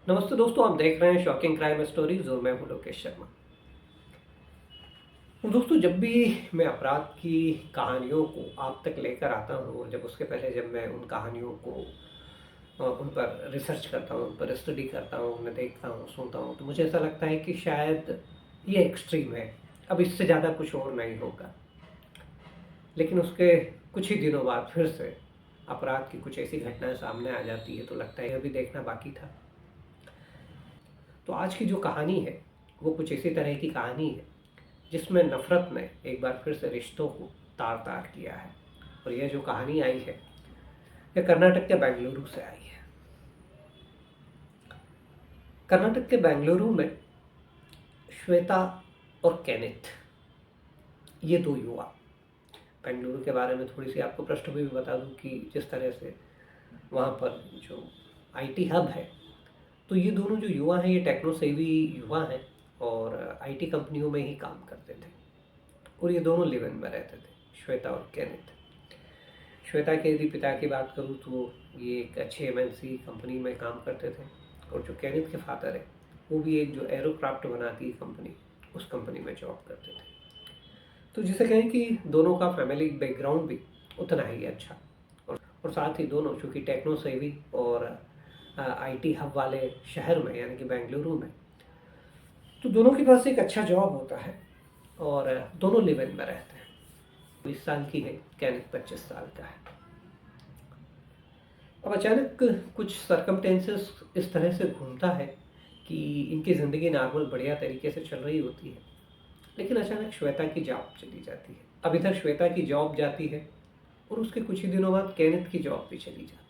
नमस्ते दोस्तों, आप देख रहे हैं शॉकिंग क्राइम स्टोरीज और मैं हूं लोकेश शर्मा। तो दोस्तों, जब भी मैं अपराध की कहानियों को आप तक लेकर आता हूं और जब उसके पहले जब मैं उन कहानियों को उन पर रिसर्च करता हूं, उन पर स्टडी करता हूं, उन्हें देखता हूं, सुनता हूं, तो मुझे ऐसा लगता है कि शायद ये एक्सट्रीम है, अब इससे ज़्यादा कुछ और नहीं होगा। लेकिन उसके कुछ ही दिनों बाद फिर से अपराध की कुछ ऐसी घटनाएं सामने आ जाती है तो लगता है अभी देखना बाकी था। तो आज की जो कहानी है वो कुछ इसी तरह की कहानी है जिसमें नफ़रत ने एक बार फिर से रिश्तों को तार तार किया है। और यह जो कहानी आई है यह कर्नाटक के बेंगलुरु से आई है। कर्नाटक के बेंगलुरु में श्वेता और केनिथ, ये दो युवा। बेंगलुरु के बारे में थोड़ी सी आपको पृष्ठभूमि भी बता दूं कि जिस तरह से वहाँ पर जो आईटी हब है, तो ये दोनों जो युवा हैं ये टेक्नो सेवी युवा हैं और आईटी कंपनियों में ही काम करते थे। और ये दोनों लिव इन में रहते थे, श्वेता और केनिथ। श्वेता के यदि पिता की बात करूँ तो ये एक अच्छे एमएनसी कंपनी में काम करते थे और जो केनिथ के फादर है वो भी एक जो एरोक्राफ्ट बनाती है कंपनी, उस कंपनी में जॉब करते थे। तो जिसे कहें कि दोनों का फैमिली बैकग्राउंड भी उतना ही अच्छा। और साथ ही दोनों चूँकि टेक्नो सेवी और आईटी हब वाले शहर में यानी कि बेंगलुरु में, तो दोनों के पास एक अच्छा जॉब होता है और दोनों लिव इन में रहते हैं। 20 साल की है, केनिथ 25 साल का है। अब अचानक कुछ सर्कमटेंसेस इस तरह से घूमता है कि इनकी ज़िंदगी नॉर्मल बढ़िया तरीके से चल रही होती है, लेकिन अचानक श्वेता की जॉब चली जाती है। अब इधर श्वेता की जॉब जाती है और उसके कुछ ही दिनों बाद केनिथ की जॉब भी चली जाती है।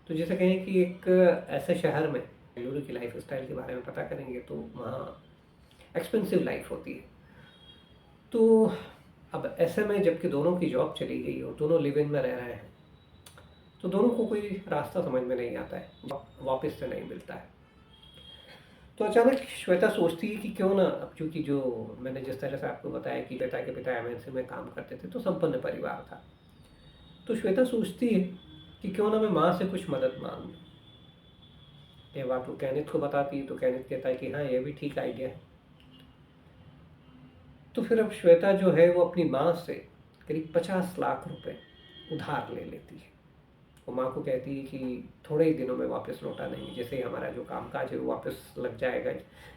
तो जैसे कहें कि एक ऐसे शहर में बेंगलुरु की लाइफ स्टाइल के बारे में पता करेंगे तो वहाँ एक्सपेंसिव लाइफ होती है। तो अब ऐसे में जबकि दोनों की जॉब चली गई और दोनों लिव इन में रह रहे हैं, तो दोनों को कोई रास्ता समझ में नहीं आता है, वापस से नहीं मिलता है। तो अचानक श्वेता सोचती है कि क्यों ना, अब चूंकि जो मैंने जिस तरह से आपको बताया कि श्वेता के पिता एमएनसी में काम करते थे तो संपन्न परिवार था, तो श्वेता सोचती है कि क्यों ना मैं माँ से कुछ मदद मांग लूँ। ये बात वो कैनिथ को बताती है तो कैनिथ कहता है कि हाँ, ये भी ठीक आइडिया है। तो फिर अब श्वेता जो है वो अपनी माँ से करीब 50 लाख रुपए उधार ले लेती है। वो माँ को कहती है कि थोड़े ही दिनों में वापस लौटा देंगे, जैसे ही हमारा जो कामकाज है वो वापस लग जाएगा,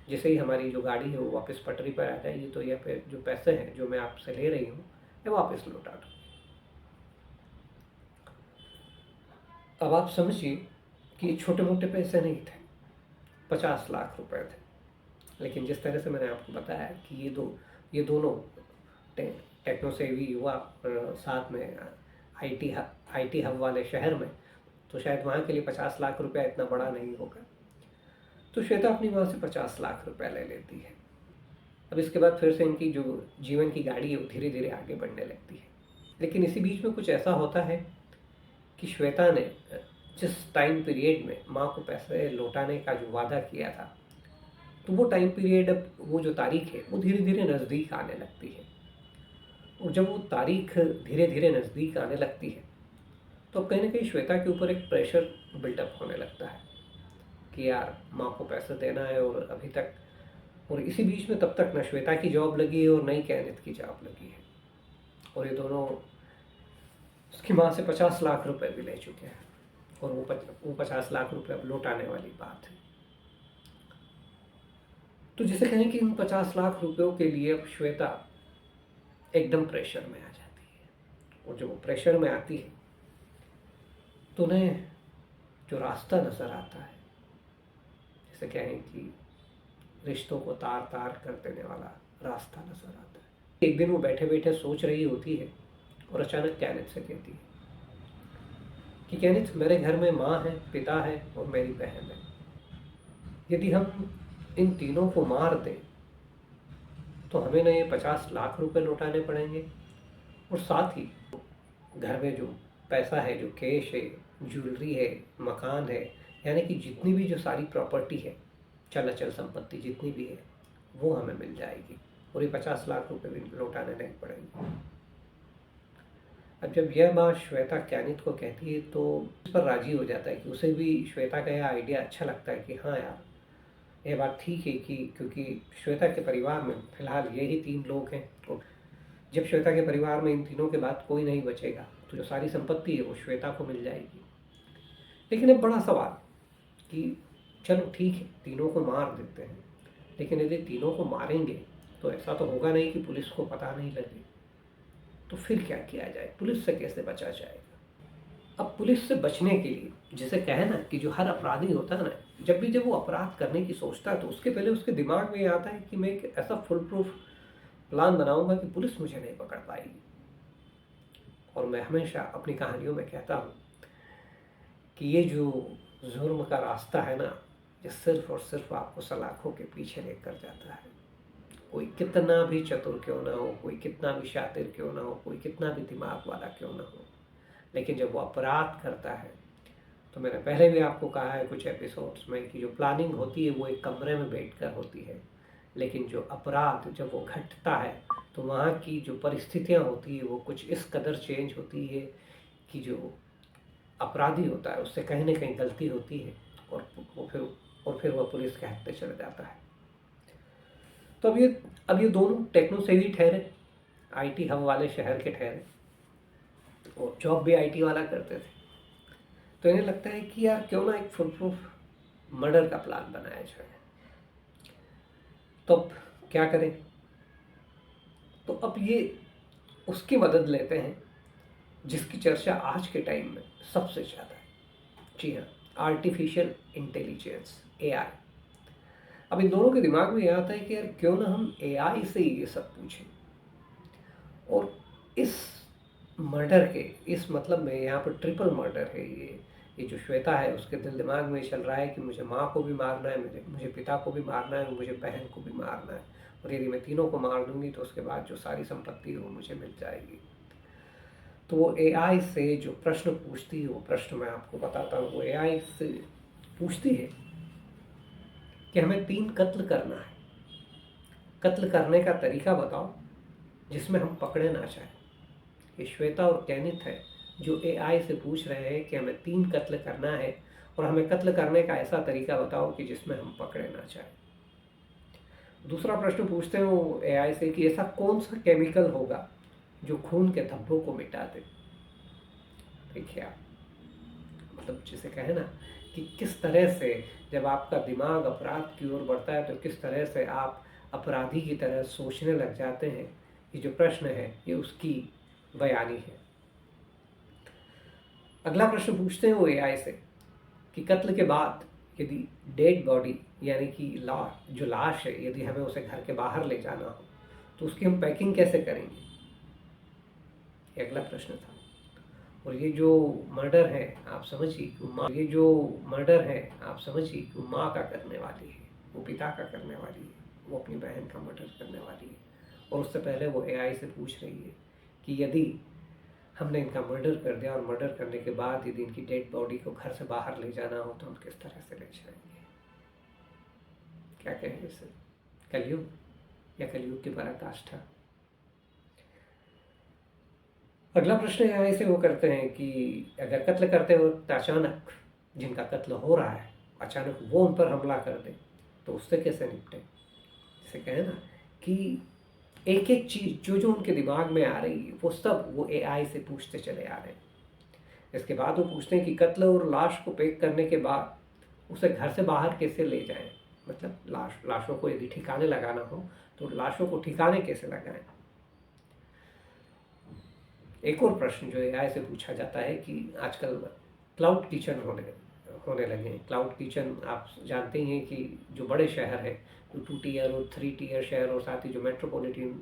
जैसे ही हमारी जो गाड़ी है वो वापस पटरी पर आ जाएगी तो ये जो पैसे हैं जो मैं आपसे ले रही हूँ ये वापस लौटा दूँ। अब आप समझिए कि छोटे मोटे पैसे नहीं थे, 50 लाख रुपए थे। लेकिन जिस तरह से मैंने आपको बताया कि ये दोनों टेक्नो सेवी युवा साथ में आईटी हब वाले शहर में, तो शायद वहाँ के लिए 50 लाख रुपया इतना बड़ा नहीं होगा। तो श्वेता अपनी माँ से 50 लाख रुपया ले लेती है। अब इसके बाद फिर से इनकी जो जीवन की गाड़ी है वो धीरे धीरे आगे बढ़ने लगती है। लेकिन इसी बीच में कुछ ऐसा होता है कि श्वेता ने जिस टाइम पीरियड में माँ को पैसे लौटाने का जो वादा किया था, तो वो टाइम पीरियड, अब वो जो तारीख है वो धीरे धीरे नज़दीक आने लगती है। और जब वो तारीख धीरे धीरे नज़दीक आने लगती है तो कहीं ना कहीं श्वेता के ऊपर एक प्रेशर बिल्डअप होने लगता है कि यार माँ को पैसे देना है और अभी तक, और इसी बीच में तब तक न श्वेता की जॉब लगी है और न ही कैनिथ की जॉब लगी है, और ये दोनों उसकी माँ से 50 लाख रुपए भी ले चुके हैं और वो 50 लाख रुपए अब लौटाने वाली बात है। तो जिसे कहें कि इन 50 लाख रुपयों के लिए अब श्वेता एकदम प्रेशर में आ जाती है, और जब वो प्रेशर में आती है तो उन्हें जो रास्ता नज़र आता है, जैसे कहें कि रिश्तों को तार तार कर देने वाला रास्ता नज़र आता है। एक दिन वो बैठे बैठे सोच रही होती है और अचानक कैनिथ से कहती है कि कैनिथ, मेरे घर में माँ है, पिता है और मेरी बहन है। यदि हम इन तीनों को मार दें तो हमें ना ये 50 लाख रुपए लौटाने पड़ेंगे, और साथ ही घर में जो पैसा है, जो कैश है, ज्वेलरी है, मकान है, यानी कि जितनी भी जो सारी प्रॉपर्टी है, चल अचल संपत्ति जितनी भी है वो हमें मिल जाएगी और ये 50 लाख रुपए भी लौटाने नहीं पड़ेंगे। अब जब यह बात श्वेता कैनिथ को कहती है तो उस पर राजी हो जाता है कि उसे भी श्वेता का यह आइडिया अच्छा लगता है कि हाँ यार, यह बात ठीक है कि क्योंकि श्वेता के परिवार में फिलहाल यही 3 लोग हैं, और जब श्वेता के परिवार में इन तीनों के बाद कोई नहीं बचेगा तो जो सारी संपत्ति है वो श्वेता को मिल जाएगी। लेकिन अब बड़ा सवाल कि चलो ठीक है, तीनों को मार देते हैं, लेकिन यदि तीनों को मारेंगे तो ऐसा तो होगा नहीं कि पुलिस को पता नहीं लगे, तो फिर क्या किया जाए, पुलिस से कैसे बचा जाएगा। अब पुलिस से बचने के लिए, जैसे कहे ना कि जो हर अपराधी होता है ना, जब वो अपराध करने की सोचता है तो उसके पहले उसके दिमाग में ये आता है कि मैं एक ऐसा फुल प्रूफ प्लान बनाऊंगा कि पुलिस मुझे नहीं पकड़ पाएगी। और मैं हमेशा अपनी कहानियों में कहता हूँ कि ये जो जुर्म का रास्ता है ना, ये सिर्फ और सिर्फ आपको सलाखों के पीछे लेकर जाता है। कोई कितना भी चतुर क्यों ना हो, कोई कितना भी शातिर क्यों ना हो, कोई कितना भी दिमाग वाला क्यों ना हो, लेकिन जब वो अपराध करता है तो मैंने पहले भी आपको कहा है कुछ एपिसोड्स में कि जो प्लानिंग होती है वो एक कमरे में बैठकर होती है, लेकिन जो अपराध जब वो घटता है तो वहाँ की जो परिस्थितियाँ होती है वो कुछ इस कदर चेंज होती है कि जो अपराधी होता है उससे कहीं ना कहीं गलती होती है, और फिर वो पुलिस के हाथ पे चढ़ जाता है। तो अब ये दोनों टेक्नो सेवी ठहरे, आईटी हब वाले शहर के ठहरे, और जॉब भी आईटी वाला करते थे। तो इन्हें लगता है कि यार क्यों ना एक फुल प्रूफ मर्डर का प्लान बनाया जाए। तो अब क्या करें, तो अब ये उसकी मदद लेते हैं जिसकी चर्चा आज के टाइम में सबसे ज़्यादा है। जी हाँ, आर्टिफिशियल इंटेलिजेंस, एआई। अब इन दोनों के दिमाग में यह आता है कि यार क्यों ना हम एआई से ये सब पूछें, और इस मर्डर के इस मतलब में यहाँ पर ट्रिपल मर्डर है। ये जो श्वेता है उसके दिमाग में चल रहा है कि मुझे माँ को भी मारना है, मुझे पिता को भी मारना है, मुझे बहन को भी मारना है, और यदि मैं तीनों को मार दूंगी तो उसके बाद जो सारी संपत्ति है वो मुझे मिल जाएगी। तो वो एआई से जो प्रश्न पूछती है, वो प्रश्न मैं आपको बताता हूँ। वो एआई से पूछती है कि हमें 3 कत्ल करना है, कत्ल करने का तरीका बताओ जिसमें हम पकड़े ना जाए। ये श्वेता और कैनिथ है जो एआई से पूछ रहे हैं कि हमें 3 कत्ल करना है और हमें कत्ल करने का ऐसा तरीका बताओ कि जिसमें हम पकड़े ना जाए। दूसरा प्रश्न पूछते हैं वो एआई से कि ऐसा कौन सा केमिकल होगा जो खून के धब्बों को मिटा दे। देखिए आप, मतलब जिसे कहे ना कि किस तरह से जब आपका दिमाग अपराध की ओर बढ़ता है तो किस तरह से आप अपराधी की तरह सोचने लग जाते हैं। ये जो प्रश्न है ये उसकी बयानी है। अगला प्रश्न पूछते हैं वो एआई से कि कत्ल के बाद यदि डेड बॉडी यानी कि जो लाश है, यदि हमें उसे घर के बाहर ले जाना हो तो उसकी हम पैकिंग कैसे करेंगे। ये अगला प्रश्न था। और ये जो मर्डर है आप समझिए कि वो माँ का करने वाली है, वो पिता का करने वाली है, वो अपनी बहन का मर्डर करने वाली है। और उससे पहले वो एआई से पूछ रही है कि यदि हमने इनका मर्डर कर दिया और मर्डर करने के बाद यदि इनकी डेड बॉडी को घर से बाहर ले जाना हो तो हम किस तरह से ले जाएंगे। क्या कहेंगे इसे, कलयुग या कलयुग की पराकाष्ठा। अगला प्रश्न यहाँ से वो करते हैं कि अगर कत्ल करते वक्त अचानक जिनका कत्ल हो रहा है अचानक वो उन पर हमला कर दे तो उससे कैसे निपटे। जैसे कहे ना कि एक एक चीज़ जो जो उनके दिमाग में आ रही है वो सब वो एआई से पूछते चले आ रहे हैं। इसके बाद वो पूछते हैं कि कत्ल और लाश को पैक करने के बाद उसे घर से बाहर कैसे ले जाएं, मतलब लाशों को यदि ठिकाने लगाना हो तो लाशों को ठिकाने कैसे लगाएं। एक और प्रश्न जो एआई से पूछा जाता है कि आजकल क्लाउड किचन होने लगे हैं। क्लाउड किचन आप जानते ही हैं कि जो बड़े शहर हैं, जो 2 टियर और 3 टियर शहर और साथ ही जो मेट्रोपॉलिटन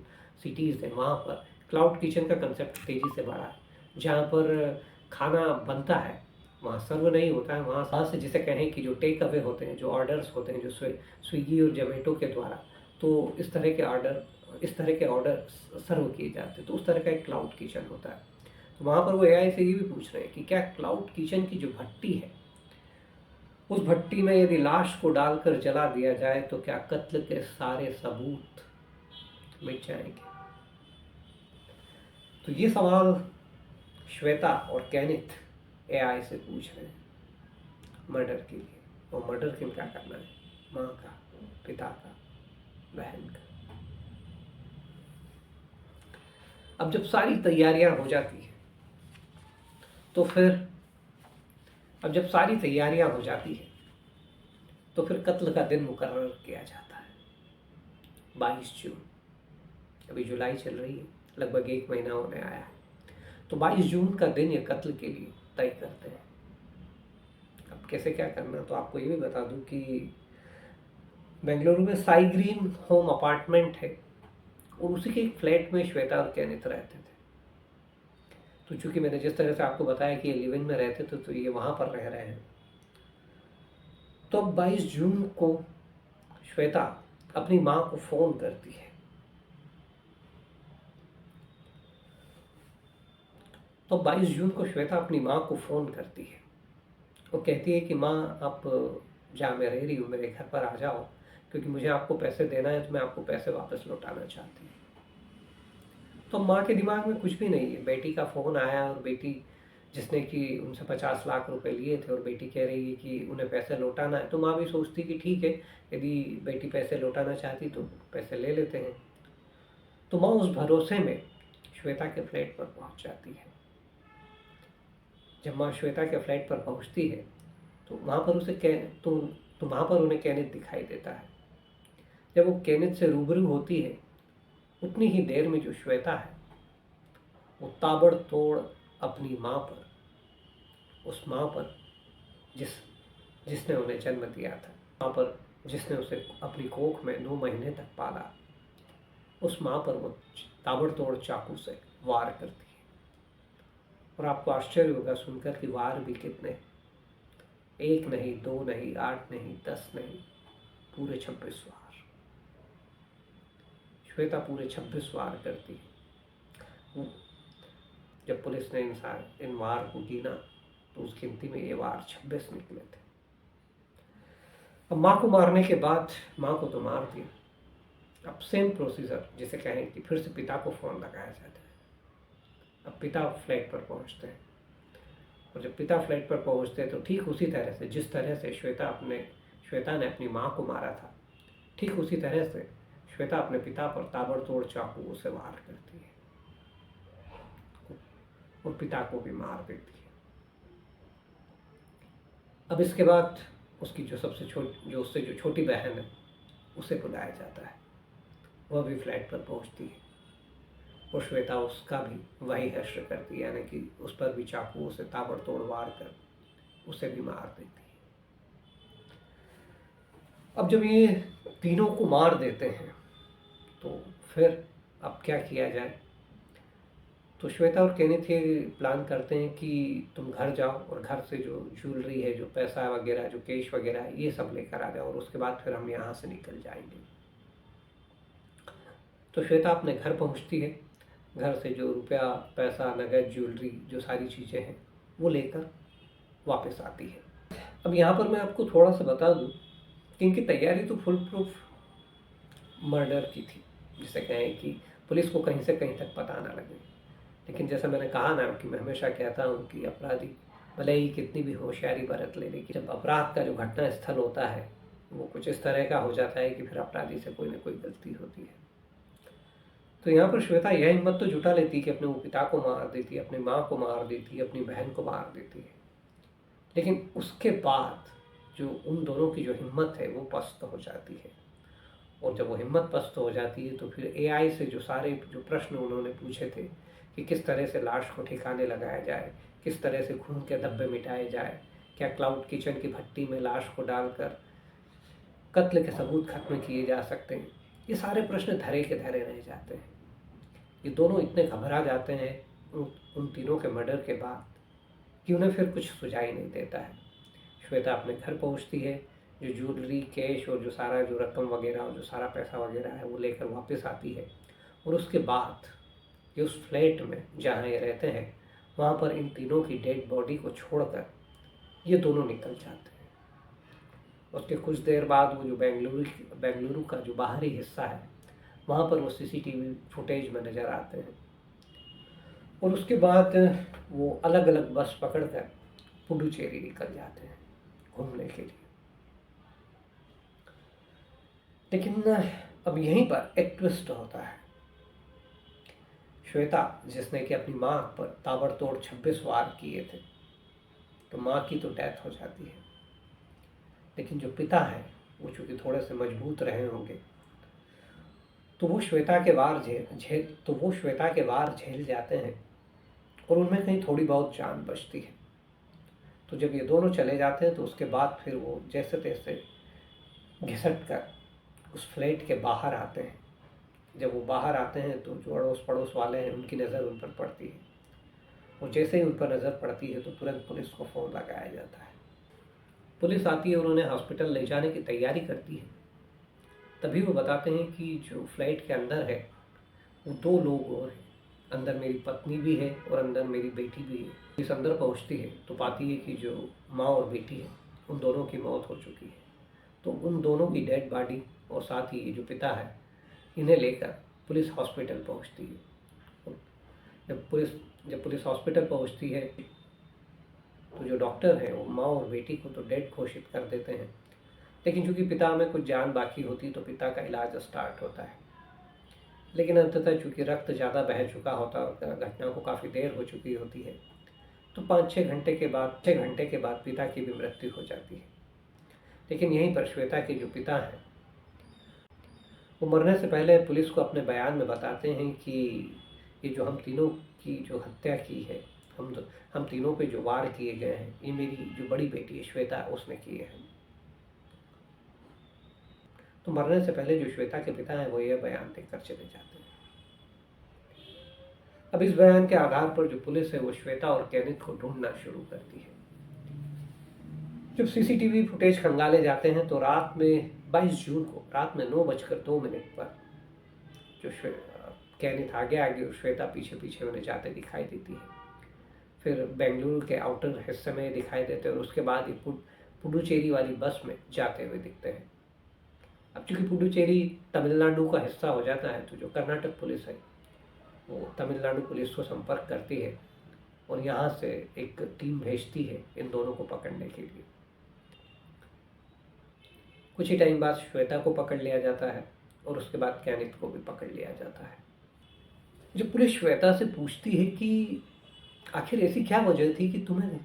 सिटीज़ हैं वहाँ पर क्लाउड किचन का कंसेप्ट तेज़ी से बढ़ा है। जहाँ पर खाना बनता है वहाँ सर्व नहीं होता है, वहाँ से जिसे कहें कि जो टेक अवे होते हैं, जो ऑर्डर्स होते हैं, जो स्विगी और जोमेटो के द्वारा तो इस तरह के ऑर्डर सर्व किए जाते हैं। तो उस तरह का एक क्लाउड किचन होता है। तो वहाँ पर वो एआई से ये भी पूछ रहे हैं कि क्या क्लाउड किचन की जो भट्टी है उस भट्टी में यदि लाश को डालकर जला दिया जाए तो क्या कत्ल के सारे सबूत मिट जाएंगे। तो ये सवाल श्वेता और केनिथ एआई से पूछ रहे हैं मर्डर के लिए। और मर्डर किनका करना है? माँ का, पिता का, बहन का। अब जब सारी तैयारियां हो जाती है तो फिर अब जब सारी तैयारियां हो जाती है तो फिर कत्ल का दिन मुकर्रर किया जाता है 22 जून। अभी जुलाई चल रही है, लगभग 1 महीना होने आया है। तो 22 जून का दिन ये कत्ल के लिए तय करते हैं। अब कैसे क्या करना, तो आपको ये भी बता दूं कि बेंगलुरु में साई ग्रीन होम अपार्टमेंट है और उसी के एक फ्लैट में श्वेता और केनिथ रहते थे। तो चूंकि मैंने जिस तरह से आपको बताया कि ये लिव इन में रहते थे तो ये वहाँ पर रह रहे हैं। तो 22 जून को श्वेता अपनी माँ को फ़ोन करती है। तो 22 जून को श्वेता अपनी माँ को फ़ोन करती है। वो कहती है कि माँ, आप जहाँ मैं रह रही हूँ मेरे घर पर आ जाओ, क्योंकि मुझे आपको पैसे देना है, तो मैं आपको पैसे वापस लौटाना चाहती हूँ। तो माँ के दिमाग में कुछ भी नहीं है। बेटी का फ़ोन आया और बेटी जिसने कि उनसे 50 लाख रुपए लिए थे और बेटी कह रही है कि उन्हें पैसे लौटाना है, तो माँ भी सोचती कि ठीक है, यदि बेटी पैसे लौटाना चाहती तो पैसे ले लेते हैं। तो माँ उस भरोसे में श्वेता के फ्लैट पर पहुंच जाती है। जब माँ श्वेता के फ्लैट पर पहुंचती है तो वहाँ पर तो वहाँ पर उन्हें केनिथ दिखाई देता है। जब वो केनिथ से रूबरू होती है, उतनी ही देर में जो श्वेता है वो ताबड़तोड़ अपनी माँ पर, उस माँ पर जिसने उन्हें जन्म दिया था, माँ पर जिसने उसे अपनी कोख में 9 महीने तक पाला, उस माँ पर वो ताबड़तोड़ चाकू से वार करती है। और आपको आश्चर्य होगा सुनकर कि वार भी कितने, 1 नहीं, 2 नहीं, 8 नहीं, 10 नहीं, पूरे 26 वार। श्वेता पूरे 26 वार करती है। जब पुलिस ने इन वार को गिना तो उस गिनती में ये वार 26 निकले थे। अब माँ को मारने के बाद माँ को तो मार दिया। अब सेम प्रोसीजर, जिसे कहें कि फिर से पिता को फ़ोन लगाया जाता है। अब पिता फ्लैट पर पहुंचते हैं और जब पिता फ्लैट पर पहुंचते हैं तो ठीक उसी तरह से जिस तरह से श्वेता ने अपनी माँ को मारा था, ठीक उसी तरह से श्वेता अपने पिता पर ताबड़तोड़ चाकू से वार करती है और पिता को भी मार देती है। अब इसके बाद उसकी जो उससे जो छोटी बहन है उसे बुलाया जाता है। वह भी फ्लैट पर पहुंचती है और श्वेता उसका भी वही हश्र करती है, यानी कि उस पर भी चाकुओं से ताबड़तोड़ वार कर उसे भी मार देती है। अब जब ये तीनों को मार देते हैं तो फिर अब क्या किया जाए। तो श्वेता और केनिथ ये प्लान करते हैं कि तुम घर जाओ और घर से जो ज्वेलरी है, जो पैसा वगैरह, जो कैश वगैरह है, ये सब लेकर आ जाओ और उसके बाद फिर हम यहाँ से निकल जाएंगे। तो श्वेता अपने घर पहुँचती है। घर से जो रुपया, पैसा, नगद, ज्वेलरी, जो सारी चीज़ें हैं वो लेकर वापस आती है। अब यहाँ पर मैं आपको थोड़ा सा बता दूँ कि इनकी तैयारी तो फुल प्रूफ मर्डर की थी, जिसे कहें कि पुलिस को कहीं से कहीं तक पता ना लगे। लेकिन जैसा मैंने कहा ना कि मैं हमेशा कहता हूँ कि अपराधी भले ही कितनी भी होशियारी बरत ले, लेकिन जब अपराध का जो घटना स्थल होता है वो कुछ इस तरह का हो जाता है कि फिर अपराधी से कोई ना कोई गलती होती है। तो यहाँ पर श्वेता यह हिम्मत तो जुटा लेती कि अपने वो पिता को मार देती, अपनी माँ को मार देती, अपनी बहन को मार देती है। लेकिन उसके बाद जो उन दोनों की जो हिम्मत है वो पस्त हो जाती है। और जब वो हिम्मत पस्त हो जाती है तो फिर एआई से जो प्रश्न उन्होंने पूछे थे कि किस तरह से लाश को ठिकाने लगाया जाए, किस तरह से खून के धब्बे मिटाए जाए, क्या क्लाउड किचन की भट्टी में लाश को डालकर कत्ल के सबूत खत्म किए जा सकते हैं, ये सारे प्रश्न धरे के धरे रह जाते हैं। ये दोनों इतने घबरा जाते हैं उन तीनों के मर्डर के बाद कि उन्हें फिर कुछ सुझाई नहीं देता है। श्वेता अपने घर पहुंचती है, जो ज्वेलरी, कैश और जो रकम वगैरह और जो सारा पैसा वगैरह है वो लेकर वापस आती है। और उसके बाद ये उस फ्लैट में जहाँ ये रहते हैं वहाँ पर इन तीनों की डेड बॉडी को छोड़कर ये दोनों निकल जाते हैं। उसके कुछ देर बाद वो जो बेंगलुरु का जो बाहरी हिस्सा है वहाँ पर वो सीसीटीवी फुटेज में नज़र आते हैं और उसके बाद वो अलग अलग बस पकड़कर पुडुचेरी निकल जाते हैं घूमने के लिए। लेकिन अब यहीं पर एक ट्विस्ट होता है। श्वेता, जिसने कि अपनी माँ पर ताबड़तोड़ 26 वार किए थे, तो माँ की तो डेथ हो जाती है, लेकिन जो पिता है वो चूंकि थोड़े से मजबूत रहे होंगे, तो वो श्वेता के वार झेल जाते हैं और उनमें कहीं थोड़ी बहुत जान बचती है। तो जब ये दोनों चले जाते हैं तो उसके बाद फिर वो जैसे तैसे घिसट कर उस फ्लैट के बाहर आते हैं। जब वो बाहर आते हैं तो जो अड़ोस पड़ोस वाले हैं उनकी नज़र उन पर पड़ती है, और जैसे ही उन पर नज़र पड़ती है तो तुरंत पुलिस को फ़ोन लगाया जाता है। पुलिस आती है और उन्हें हॉस्पिटल ले जाने की तैयारी करती है। तभी वो बताते हैं कि जो फ्लाइट के अंदर है वो 2 लोग और हैं। अंदर मेरी पत्नी भी है और अंदर मेरी बेटी भी है। पुलिस अंदर पहुंचती है तो पाती है कि जो माँ और बेटी है उन दोनों की मौत हो चुकी है। तो उन दोनों की डेड बॉडी और साथ ही जो पिता है, इन्हें लेकर पुलिस हॉस्पिटल पहुंचती है। जब पुलिस हॉस्पिटल पहुंचती है तो जो डॉक्टर हैं वो माँ और बेटी को तो डेड घोषित कर देते हैं, लेकिन चूंकि पिता में कुछ जान बाकी होती तो पिता का इलाज स्टार्ट होता है। लेकिन अंततः चूंकि रक्त ज़्यादा बह चुका होता और घटना को काफ़ी देर हो चुकी होती है, तो 6 घंटे के बाद पिता की भी मृत्यु हो जाती है। लेकिन यहीं पर श्वेता के जो पिता हैं वो मरने से पहले पुलिस को अपने बयान में बताते हैं कि ये जो हम तीनों की जो हत्या की है, हम तीनों पे जो वार किए गए हैं, ये मेरी जो बड़ी बेटी है श्वेता उसने किए हैं। तो मरने से पहले जो श्वेता के पिता हैं वो ये बयान देकर चले जाते हैं। अब इस बयान के आधार पर जो पुलिस है वो श्वेता और केनिथ को ढूंढना शुरू करती है। जब सीसीटीवी फुटेज खंगाले जाते हैं तो रात में 22 जून को रात में 9:02 पर जो केनिथ आगे आगे और श्वेता पीछे पीछे उन्हें जाते दिखाई देती है। फिर बेंगलुरु के आउटर हिस्से में दिखाई देते हैं और उसके बाद ये पुडुचेरी वाली बस में जाते हुए दिखते हैं। अब चूंकि पुडुचेरी तमिलनाडु का हिस्सा हो जाता है तो जो कर्नाटक पुलिस है वो तमिलनाडु पुलिस को संपर्क करती है और यहाँ से एक टीम भेजती है इन दोनों को पकड़ने के लिए। कुछ ही टाइम बाद श्वेता को पकड़ लिया जाता है और उसके बाद केनिथ को भी पकड़ लिया जाता है। जब पुलिस श्वेता से पूछती है कि आखिर ऐसी क्या वजह थी कि तुम्हें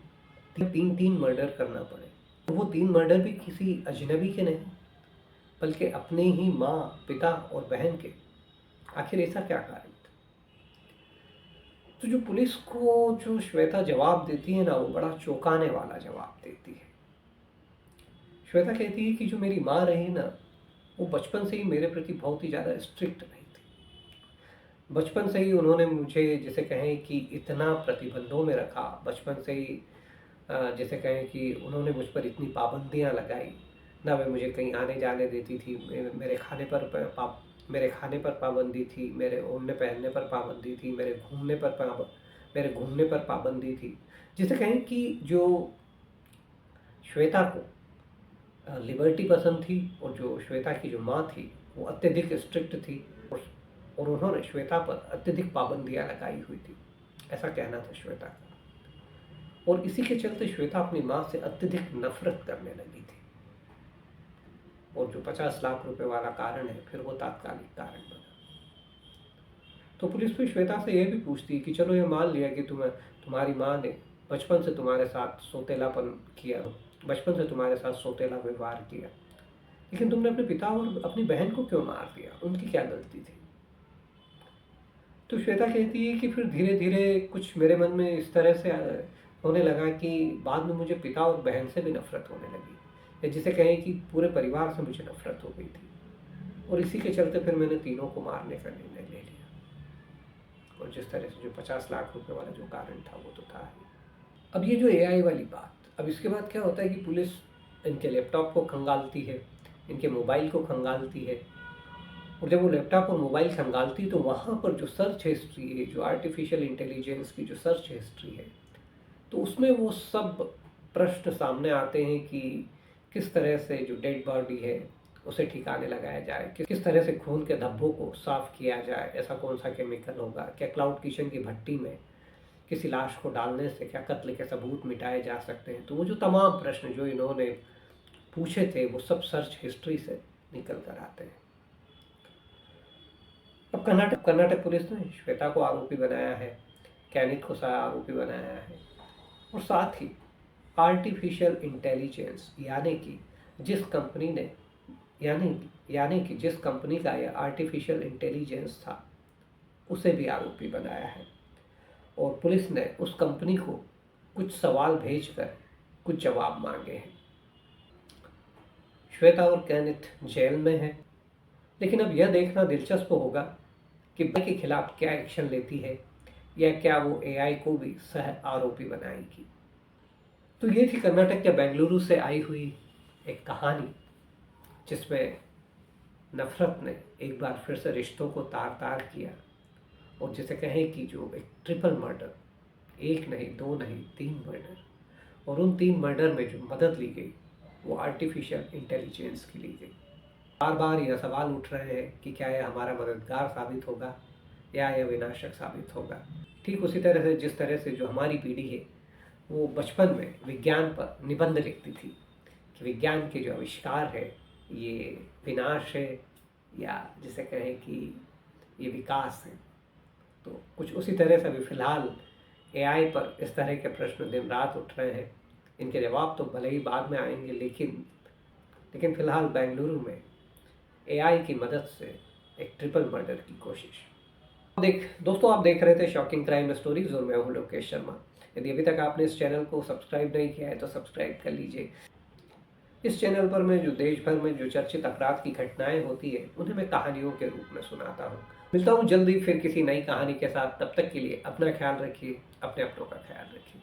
3 मर्डर करना पड़े, तो वो 3 मर्डर भी किसी अजनबी के नहीं बल्कि अपने ही माँ, पिता और बहन के, आखिर ऐसा क्या कारण था? तो जो पुलिस को जो श्वेता जवाब देती है ना, वो बड़ा चौंकाने वाला जवाब देती है। श्वेता कहती है कि जो मेरी माँ रही ना, वो बचपन से ही मेरे प्रति बहुत ही ज़्यादा स्ट्रिक्ट रही थी। बचपन से ही उन्होंने मुझे जैसे कहें कि इतना प्रतिबंधों में रखा, बचपन से ही जैसे कहें कि उन्होंने मुझ पर इतनी पाबंदियाँ लगाई ना। वे मुझे कहीं आने जाने देती थी, मेरे खाने पर पाबंदी थी, मेरे ओढ़ने पहनने पर पाबंदी थी, मेरे घूमने पर पाबंदी थी। जिसे कहें कि जो श्वेता को लिबर्टी पसंद थी और जो श्वेता की जो माँ थी वो अत्यधिक स्ट्रिक्ट थी और उन्होंने श्वेता पर अत्यधिक पाबंदियाँ लगाई हुई थी, ऐसा कहना था श्वेता का। और इसी के चलते श्वेता अपनी माँ से अत्यधिक नफरत करने लगी थी और जो 50 लाख रुपए वाला कारण है फिर वो तात्कालिक कारण बना। तो पुलिस भी श्वेता से यह भी पूछती है कि चलो ये मान लिया कि तुम्हारी माँ ने बचपन से तुम्हारे साथ सोतेला व्यवहार किया, लेकिन तुमने अपने पिता और अपनी बहन को क्यों मार दिया? उनकी क्या गलती थी? तो श्वेता कहती है कि फिर धीरे धीरे कुछ मेरे मन में इस तरह से होने लगा कि बाद में मुझे पिता और बहन से भी नफरत होने लगी, या जिसे कहें कि पूरे परिवार से मुझे नफरत हो गई थी, और इसी के चलते फिर मैंने तीनों को मारने का निर्णय ले लिया। और जिस तरह से जो 50 लाख रुपए वाला जो कारण था वो तो था ही। अब ये जो एआई वाली बात, अब इसके बाद क्या होता है कि पुलिस इनके लैपटॉप को खंगालती है, इनके मोबाइल को खंगालती है, और जब वो लैपटॉप और मोबाइल खंगालती है तो वहाँ पर जो सर्च हिस्ट्री है, जो आर्टिफिशियल इंटेलिजेंस की जो सर्च हिस्ट्री है, तो उसमें वो सब प्रश्न सामने आते हैं कि किस तरह से जो डेड बॉडी है उसे ठिकाने लगाया जाए, किस तरह से खून के धब्बों को साफ किया जाए, ऐसा कौन सा केमिकल होगा, क्या क्लाउड किचन की भट्टी में किसी लाश को डालने से क्या कत्ल के सबूत मिटाए जा सकते हैं? तो वो जो तमाम प्रश्न जो इन्होंने पूछे थे वो सब सर्च हिस्ट्री से निकल कर आते हैं। अब कर्नाटक पुलिस ने श्वेता को आरोपी बनाया है, कैनिथ को आरोपी बनाया है, और साथ ही आर्टिफिशियल इंटेलिजेंस यानी कि जिस कंपनी का यह आर्टिफिशियल इंटेलिजेंस था उसे भी आरोपी बनाया है। और पुलिस ने उस कंपनी को कुछ सवाल भेजकर कुछ जवाब मांगे हैं। श्वेता और कैनिथ जेल में हैं, लेकिन अब यह देखना दिलचस्प होगा कि एआई के खिलाफ क्या एक्शन लेती है, या क्या वो एआई को भी सह आरोपी बनाएगी। तो ये थी कर्नाटक के बेंगलुरु से आई हुई एक कहानी, जिसमें नफरत ने एक बार फिर से रिश्तों को तार तार किया, और जिसे कहें कि जो एक ट्रिपल मर्डर, एक नहीं, दो नहीं, 3 मर्डर, और उन 3 मर्डर में जो मदद ली गई वो आर्टिफिशियल इंटेलिजेंस की ली गई। बार बार यह सवाल उठ रहे हैं कि क्या यह हमारा मददगार साबित होगा या यह विनाशक साबित होगा। ठीक उसी तरह से जिस तरह से जो हमारी पीढ़ी है वो बचपन में विज्ञान पर निबंध लिखती थी कि विज्ञान के जो आविष्कार है ये विनाश है, या जिसे कहें कि ये विकास है। तो कुछ उसी तरह से अभी फ़िलहाल एआई पर इस तरह के प्रश्न दिन रात उठ रहे हैं। इनके जवाब तो भले ही बाद में आएंगे, लेकिन फ़िलहाल बेंगलुरु में एआई की मदद से एक ट्रिपल मर्डर की कोशिश। दोस्तों, आप देख रहे थे शॉकिंग क्राइम स्टोरीज और मैं हूं लोकेश शर्मा। यदि अभी तक आपने इस चैनल को सब्सक्राइब नहीं किया है तो सब्सक्राइब कर लीजिए। इस चैनल पर मैं जो देश भर में जो चर्चित अपराध की घटनाएं होती है उन्हें मैं कहानियों के रूप में सुनाता हूँ। मिलता हूँ जल्दी फिर किसी नई कहानी के साथ। तब तक के लिए अपना ख्याल रखिए, अपने अपनों का ख्याल रखिए।